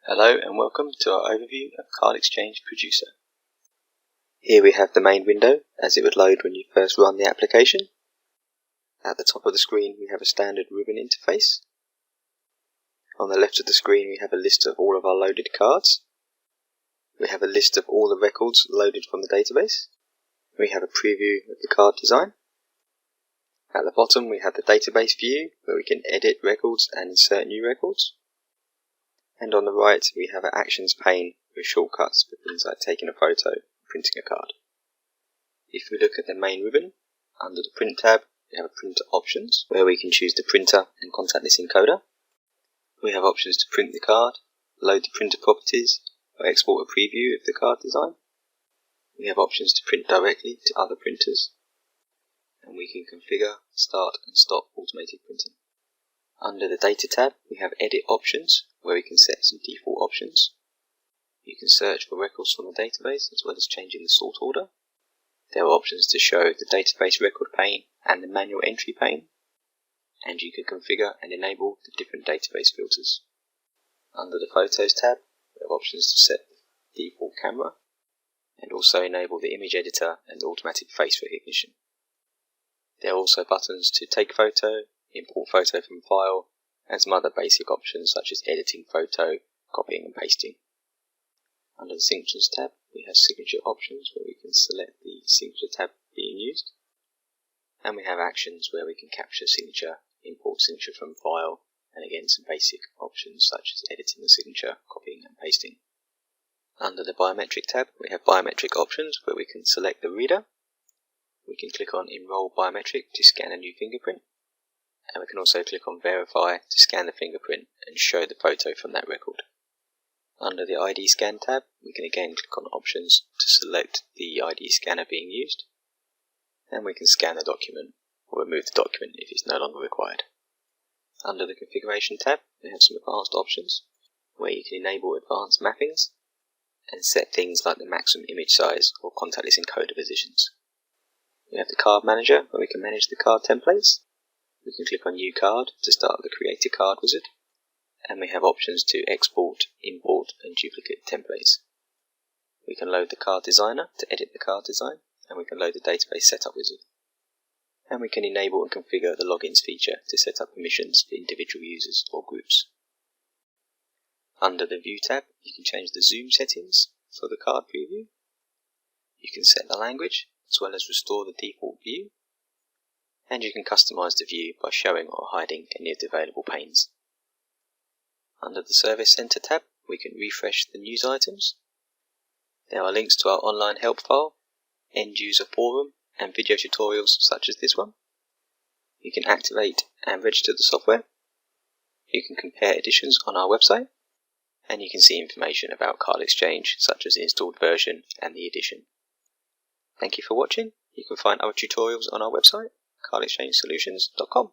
Hello and welcome to our overview of CardExchange Producer. Here we have the main window as it would load when you first run the application. At the top of the screen we have a standard ribbon interface. On the left of the screen we have a list of all of our loaded cards. We have a list of all the records loaded from the database. We have a preview of the card design. At the bottom we have the database view where we can edit records and insert new records. And on the right we have an actions pane with shortcuts for things like taking a photo and printing a card. If we look at the main ribbon, under the print tab we have printer options where we can choose the printer and contactless encoder. We have options to print the card, load the printer properties, or export a preview of the card design. We have options to print directly to other printers, and we can configure, start and stop automated printing. Under the Data tab we have Edit Options where we can set some default options. You can search for records from the database as well as changing the sort order. There are options to show the database record pane and the manual entry pane, and you can configure and enable the different database filters. Under the Photos tab we have options to set the default camera and also enable the image editor and automatic face recognition. There are also buttons to take photo, import photo from file, and some other basic options such as editing photo, copying and pasting. Under the Signatures tab we have signature options where we can select the signature tab being used, and we have actions where we can capture signature, import signature from file, and again some basic options such as editing the signature, copying and pasting. Under the Biometric tab we have biometric options where we can select the reader. We can click on Enroll Biometric to scan a new fingerprint, and we can also click on Verify to scan the fingerprint and show the photo from that record. Under the ID Scan tab we can again click on Options to select the ID scanner being used, and we can scan the document or remove the document if it's no longer required. Under the Configuration tab we have some advanced options where you can enable advanced mappings and set things like the maximum image size or contactless encoder positions. We have the Card Manager where we can manage the card templates. We can click on New Card to start the Create a Card wizard, and we have options to export, import and duplicate templates. We can load the Card Designer to edit the card design, and we can load the Database Setup wizard. And we can enable and configure the Logins feature to set up permissions for individual users or groups. Under the View tab you can change the zoom settings for the card preview. You can set the language as well as restore the default view, and you can customize the view by showing or hiding any of the available panes. Under the Service Center tab we can refresh the news items. There are links to our online help file, end user forum and video tutorials such as this one. You can activate and register the software. You can compare editions on our website, and you can see information about CardExchange such as the installed version and the edition. Thank you for watching. You can find other tutorials on our website, cardexchangesolutions.com.